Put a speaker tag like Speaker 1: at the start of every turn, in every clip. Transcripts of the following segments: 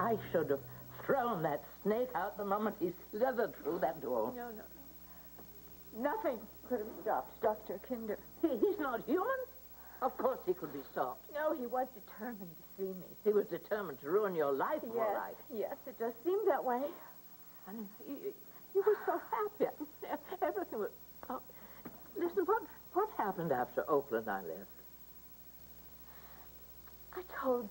Speaker 1: I should have thrown that snake out the moment he slithered through that door.
Speaker 2: No. Nothing could have stopped Dr. Kinder.
Speaker 1: He's not human. Of course he could be stopped.
Speaker 2: No, he was determined to see me.
Speaker 1: He was determined to ruin your life, all right.
Speaker 2: Yes, it does seem that way.
Speaker 1: And you were so happy. Everything was... Oh, listen, what happened after Oakland and I left?
Speaker 2: I told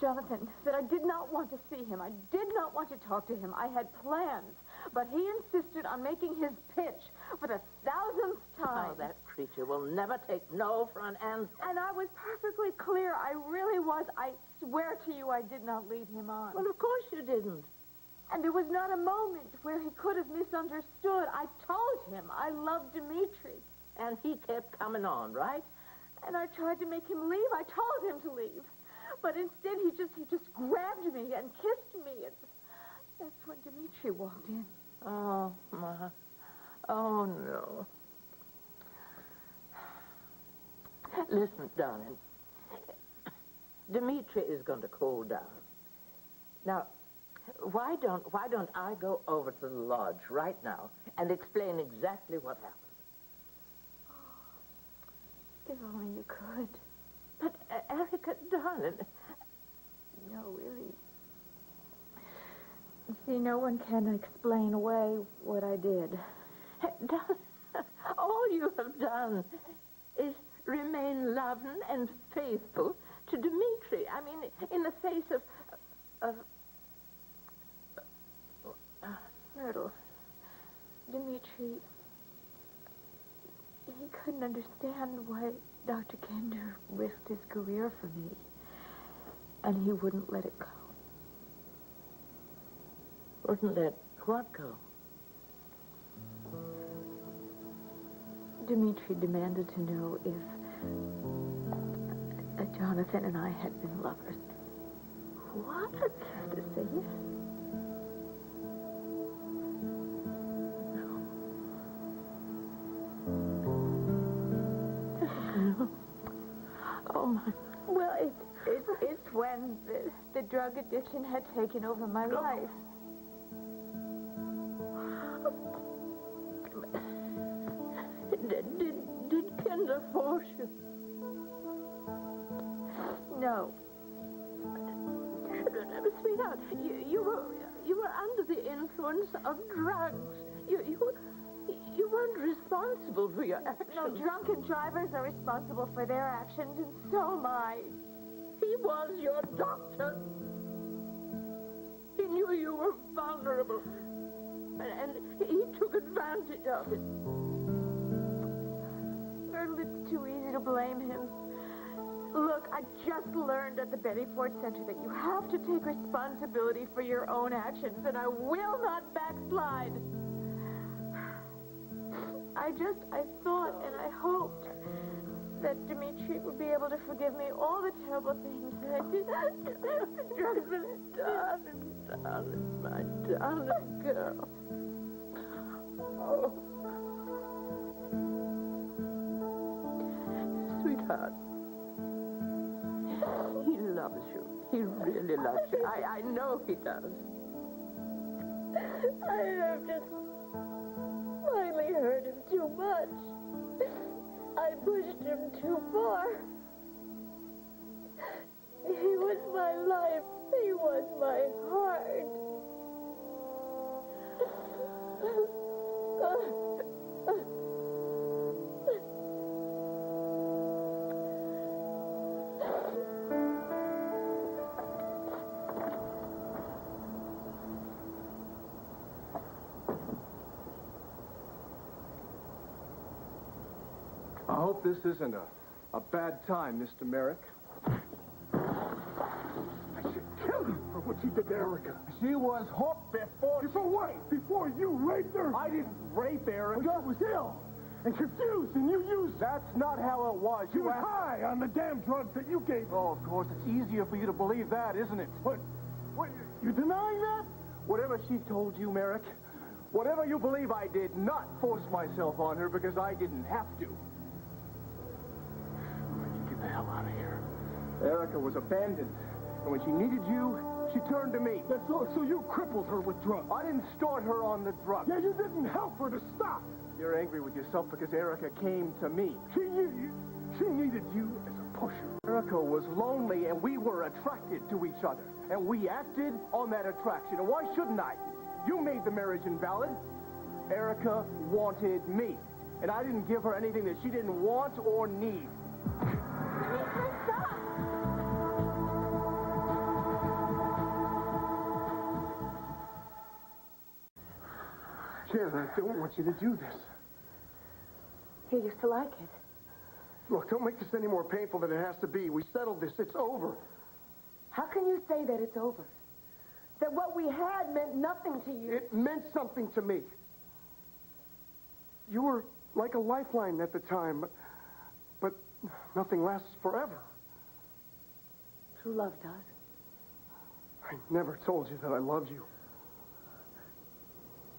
Speaker 2: Jonathan that I did not want to see him. I did not want to talk to him. I had plans. But he insisted on making his pitch for the 1000th time.
Speaker 1: Oh, that creature will never take no for an answer.
Speaker 2: And I was perfectly clear. I really was. I swear to you I did not lead him on.
Speaker 1: Well, of course you didn't.
Speaker 2: And there was not a moment where he could have misunderstood. I told him I loved Dimitri.
Speaker 1: And he kept coming on, right?
Speaker 2: And I tried to make him leave. I told him to leave. But instead, he just grabbed me and kissed me. And that's when Dimitri walked in.
Speaker 1: Oh, my. Oh, no. Listen, darling. Dimitri is going to cool down. Now, why don't I go over to the lodge right now and explain exactly what happened?
Speaker 2: If only you could.
Speaker 1: But, Erica, darling...
Speaker 2: No, really. You see, no one can explain away what I did.
Speaker 1: All you have done is remain loving and faithful to Dimitri. I mean, in the face of
Speaker 2: Myrtle, Dimitri, he couldn't understand why Dr. Kinder risked his career for me. And he wouldn't let it go.
Speaker 1: Wouldn't let what go?
Speaker 2: Dimitri demanded to know if Jonathan and I had been lovers.
Speaker 1: What?
Speaker 2: I had to say yes.
Speaker 1: No. Oh, my...
Speaker 2: Well, it's when the drug addiction had taken over my life.
Speaker 1: Did Kinder force you?
Speaker 2: No.
Speaker 1: Sweetheart, you were under the influence of drugs. You weren't responsible for your actions.
Speaker 2: No, drunken drivers are responsible for their actions, and so am I.
Speaker 1: He was your doctor. He knew you were vulnerable. And he took advantage of it.
Speaker 2: Myrtle, it's too easy to blame him. Look, I just learned at the Betty Ford Center that you have to take responsibility for your own actions, and I will not backslide. I thought and I hoped that Dimitri would be able to forgive me all the terrible things that I did. The drugs that I did.
Speaker 1: Darling, my darling girl. Oh. Sweetheart. He loves you. He really loves you. I know he does.
Speaker 2: I have just finally hurt him too much. I pushed him too far. He was my life. He was my heart.
Speaker 3: I hope this isn't a bad time, Mr. Merrick. I should kill you for what you did to Erica.
Speaker 4: She was hooked before...
Speaker 3: Before what? Before you raped her?
Speaker 4: I didn't rape Erica.
Speaker 3: Well, you was ill and confused, and you used...
Speaker 4: That's not how it was.
Speaker 3: You were high on the damn drugs that you gave her.
Speaker 4: Oh, of course. It's easier for you to believe that, isn't it?
Speaker 3: What? You denying that?
Speaker 4: Whatever she told you, Merrick, whatever you believe, I did not force myself on her because I didn't have to. Get the hell out of here. Erica was abandoned, and when she needed you, She turned to me.
Speaker 3: So you crippled her with drugs.
Speaker 4: I didn't start her on the drugs.
Speaker 3: Yeah, you didn't help her to stop.
Speaker 4: You're angry with yourself because Erica came to me.
Speaker 3: She needed you as a pusher.
Speaker 4: Erica was lonely, and we were attracted to each other. And we acted on that attraction. And why shouldn't I? You made the marriage invalid. Erica wanted me. And I didn't give her anything that she didn't want or need.
Speaker 2: Stop!
Speaker 3: Jan, I don't want you to do this.
Speaker 2: You used to like it.
Speaker 3: Look, don't make this any more painful than it has to be. We settled this. It's over.
Speaker 2: How can you say that it's over? That what we had meant nothing to you?
Speaker 3: It meant something to me. You were like a lifeline at the time, but nothing lasts forever.
Speaker 2: True love does.
Speaker 3: I never told you that I loved you.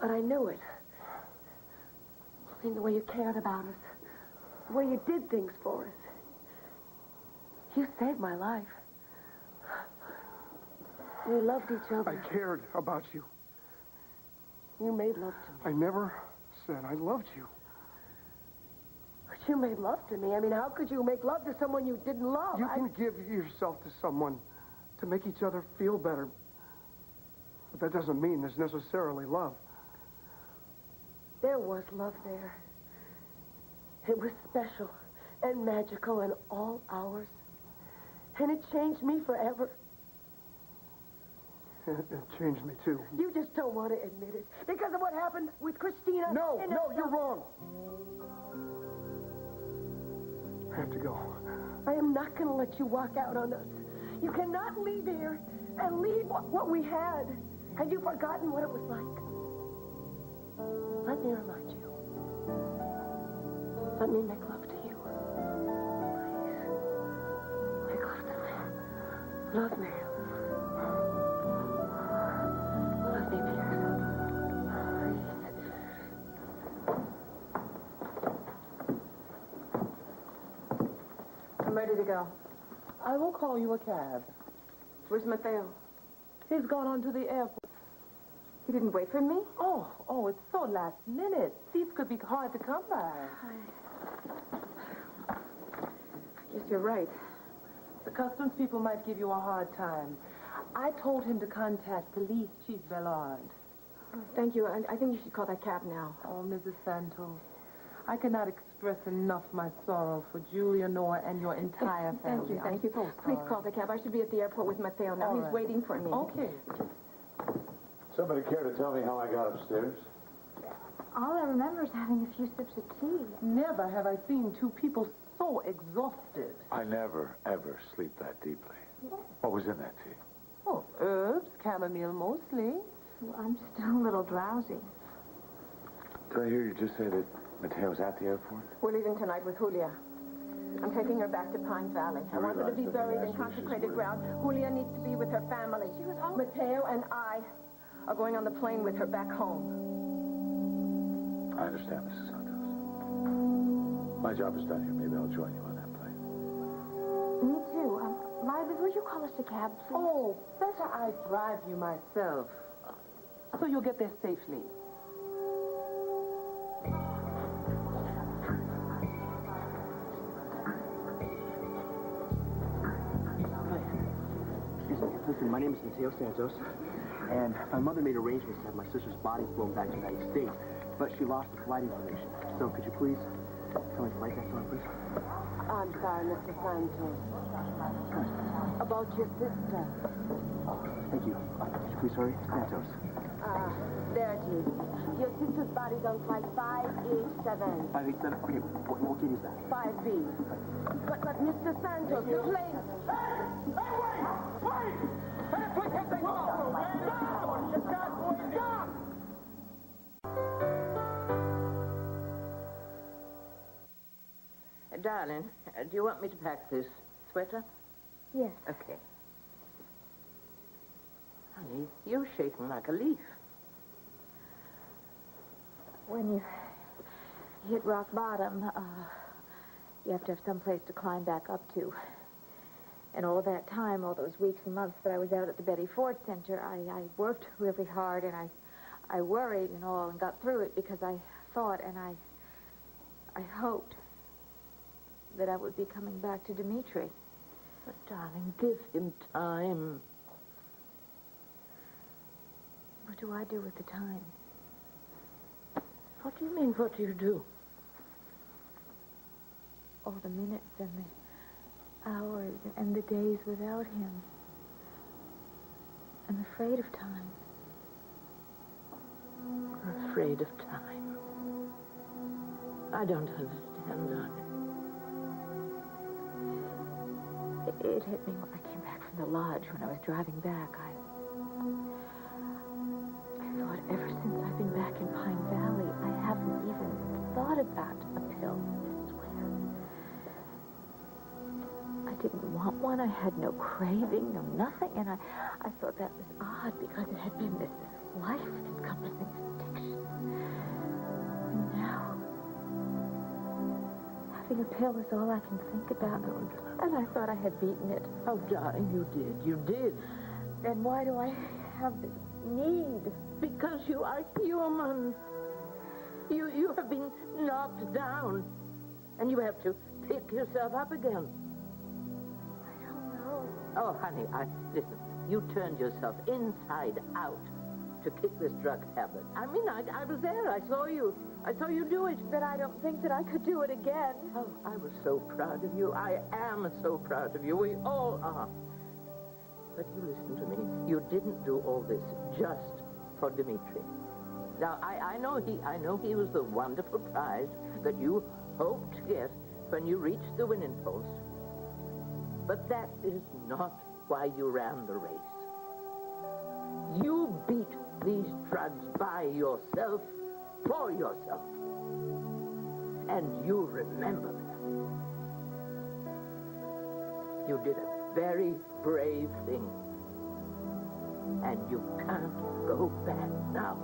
Speaker 2: But I knew it. I mean, the way you cared about us. The way you did things for us. You saved my life. We loved each other.
Speaker 3: I cared about you.
Speaker 2: You made love to me.
Speaker 3: I never said I loved you.
Speaker 2: But you made love to me. I mean, how could you make love to someone you didn't love?
Speaker 3: You can give yourself to someone to make each other feel better. But that doesn't mean there's necessarily love.
Speaker 2: There was love there. It was special and magical and all ours. And it changed me forever.
Speaker 3: It changed me, too.
Speaker 2: You just don't want to admit it. Because of what happened with Christina.
Speaker 3: No, you're wrong. I have to go.
Speaker 2: I am not going to let you walk out on us. You cannot leave here and leave what we had. Have you forgotten what it was like? Let me remind you. Let me make love to you. Please. Make love to me. Love me. Love me, Pierce.
Speaker 5: I'm ready to go. I will call you a cab.
Speaker 2: Where's Mateo?
Speaker 5: He's gone on to the airport.
Speaker 2: He didn't wait for me?
Speaker 5: Oh, it's so last minute. Seats could be hard to come by.
Speaker 2: I guess you're right.
Speaker 5: The customs people might give you a hard time. I told him to contact Police Chief Bellard.
Speaker 2: Oh, thank you. I think you should call that cab now.
Speaker 5: Oh, Mrs. Santos, I cannot express enough my sorrow for Julia, Noah, and your entire family.
Speaker 2: Thank you.
Speaker 5: I'm so
Speaker 2: Please
Speaker 5: sorry.
Speaker 2: call the cab. I should be at the airport with Mateo now.
Speaker 5: All
Speaker 2: He's
Speaker 5: right.
Speaker 2: waiting for me.
Speaker 5: Okay.
Speaker 6: Somebody care to tell me how I got upstairs?
Speaker 2: All I remember is having a few sips of tea.
Speaker 5: Never have I seen two people so exhausted.
Speaker 6: I never, ever sleep that deeply. What was in that tea?
Speaker 5: Oh, herbs, chamomile mostly.
Speaker 2: Well, I'm still a little drowsy.
Speaker 6: Did I hear you just say that Mateo's at the airport?
Speaker 2: We're leaving tonight with Julia. I'm taking her back to Pine Valley. I want her to be
Speaker 6: realize that
Speaker 2: buried
Speaker 6: the
Speaker 2: in
Speaker 6: last wishes
Speaker 2: consecrated
Speaker 6: were-
Speaker 2: ground. Julia needs to be with her family. Mateo and I are going on the plane with her back home.
Speaker 6: I understand, Mrs. Santos. My job is done here. Maybe I'll join you on that plane.
Speaker 2: Me too. Lively, will you call us a cab, please?
Speaker 5: Oh, better I drive you myself. So you'll get there safely.
Speaker 7: Excuse me. Listen, my name is Mateo Santos, and my mother made arrangements to have my sister's body flown back to the United States, but she lost the flight information. So could you please tell me the flight that's on, please?
Speaker 2: I'm sorry, Mr. Santos. About your sister.
Speaker 7: Thank you. Could you please hurry? Santos.
Speaker 2: There it is. Your sister's body's on flight 587.
Speaker 7: 587? Okay, what gate is that?
Speaker 2: 5B. But Mr. Santos, the plane...
Speaker 1: Darling, do you want me to pack this sweater?
Speaker 2: Yes.
Speaker 1: Okay. Honey, you're shaking like a leaf.
Speaker 8: When you hit rock bottom, you have to have some place to climb back up to. And all that time, all those weeks and months that I was out at the Betty Ford Center, I worked really hard, and I worried and all, and got through it because I thought and I hoped that I would be coming back to Dimitri.
Speaker 1: But, darling, give him time.
Speaker 8: What do I do with the time?
Speaker 1: What do you mean, what do you do?
Speaker 8: All the minutes and the hours and the days without him. I'm afraid of time.
Speaker 1: I'm afraid of time. I don't understand, darling.
Speaker 8: It hit me when I came back from the lodge when I was driving back. I thought ever since I've been back in Pine Valley, I haven't even thought about a pill, I swear. I didn't want one. I had no craving, no nothing. And I thought that was odd because it had been this life-encompassing addiction. And now, having a pill is all I can think about. And I thought I had beaten it.
Speaker 1: Oh, darling, you did. You did.
Speaker 8: Then why do I have this need?
Speaker 1: Because you are human. You have been knocked down. And you have to pick yourself up again.
Speaker 8: I don't know.
Speaker 1: Oh, honey, listen. You turned yourself inside out to kick this drug habit. I mean, I was there. I saw you. I saw you do it.
Speaker 8: But I don't think that I could do it again.
Speaker 1: Oh, I was so proud of you. I am so proud of you. We all are. But you listen to me. You didn't do all this just for Dimitri. Now, I know he was the wonderful prize that you hoped to get when you reached the winning post. But that is not why you ran the race. You beat these drugs by yourself, for yourself. And you remember that. You did a very brave thing. And you can't go back now.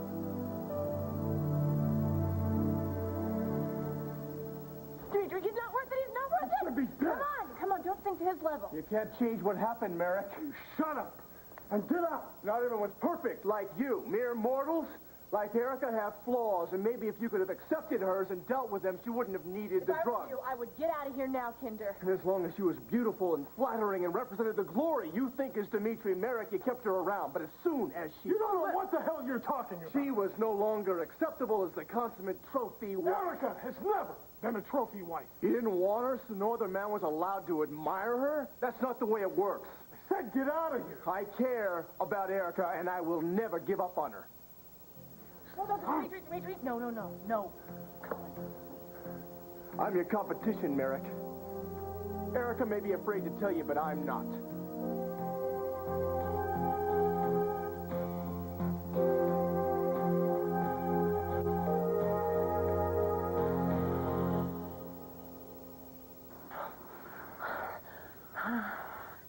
Speaker 2: Dimitri, he's not worth it. He's not worth it.
Speaker 3: Should be dead.
Speaker 2: Come on, don't think to his level.
Speaker 4: You can't change what happened, Merrick.
Speaker 3: Shut up and get out.
Speaker 4: Not everyone's perfect like you. Mere mortals, like Erica, have flaws, and maybe if you could have accepted hers and dealt with them, she wouldn't have needed the drug.
Speaker 2: I would get out of here now, Kinder.
Speaker 4: And as long as she was beautiful and flattering and represented the glory you think is Dimitri Merrick, you kept her around. But as soon as she...
Speaker 3: You don't know what the hell you're talking about.
Speaker 4: She was no longer acceptable as the consummate trophy wife.
Speaker 3: Erica has never been a trophy wife.
Speaker 4: You didn't want her, so no other man was allowed to admire her? That's not the way it works.
Speaker 3: I said get out of here.
Speaker 4: I care about Erica, and I will never give up on her.
Speaker 2: Dimitri. No.
Speaker 4: I'm your competition, Merrick. Erica may be afraid to tell you, but I'm not.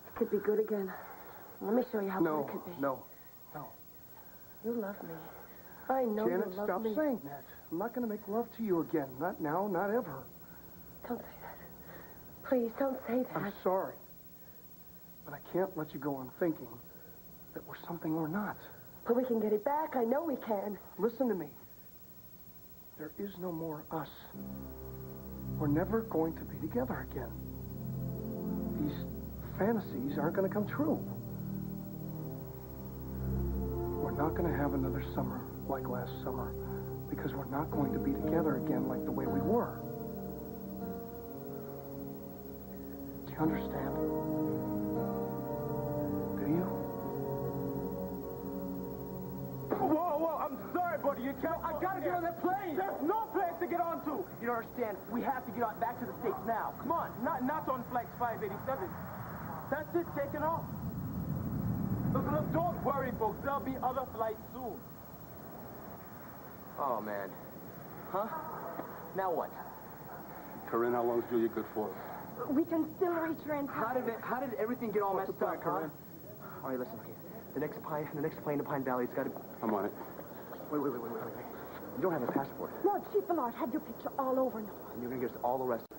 Speaker 5: It could be good again. Let me show you how good it could be.
Speaker 3: No.
Speaker 5: You love me. I know
Speaker 3: Janet,
Speaker 5: you love
Speaker 3: stop
Speaker 5: me.
Speaker 3: saying that. I'm not going to make love to you again. Not now, not ever.
Speaker 5: Don't say that. Please, don't say that.
Speaker 3: I'm sorry. But I can't let you go on thinking that we're something we're not.
Speaker 5: But we can get it back. I know we can.
Speaker 3: Listen to me. There is no more us. We're never going to be together again. These fantasies aren't going to come true. We're not going to have another summer like last summer because we're not going to be together again like the way we were. Do you understand? Do you?
Speaker 4: Whoa, I'm sorry, buddy. You can't... I gotta get on that plane. There's no place to get onto. You don't understand. We have to get on back to the States now. Come on. Not on flight 587. That's it, taking off. Look, don't worry, folks. There'll be other flights soon. Oh, man. Huh? Now what?
Speaker 6: Corinne, how long's Julia good for?
Speaker 2: We can still reach her in time.
Speaker 7: How did everything get all
Speaker 3: What's
Speaker 7: messed
Speaker 3: the
Speaker 7: up,
Speaker 3: plan, Corinne?
Speaker 7: All right, listen, okay. The next plane to Pine Valley, it's got to...
Speaker 6: I'm on it.
Speaker 7: Wait. You don't have a passport.
Speaker 2: Lord Chief Ballard had your picture all over now.
Speaker 7: And you're going to get us all arrested.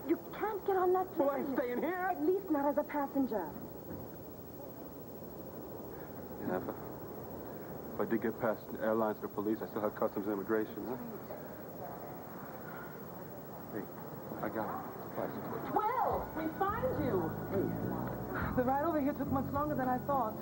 Speaker 5: You can't get on that plane.
Speaker 4: Well, I'm staying here.
Speaker 5: At least not as a passenger.
Speaker 6: Yeah, if I did get past airlines or police, I still have customs and immigration, huh? Hey, I got it. License plate.
Speaker 5: Well, we find you. Hey. The ride over here took much longer than I thought.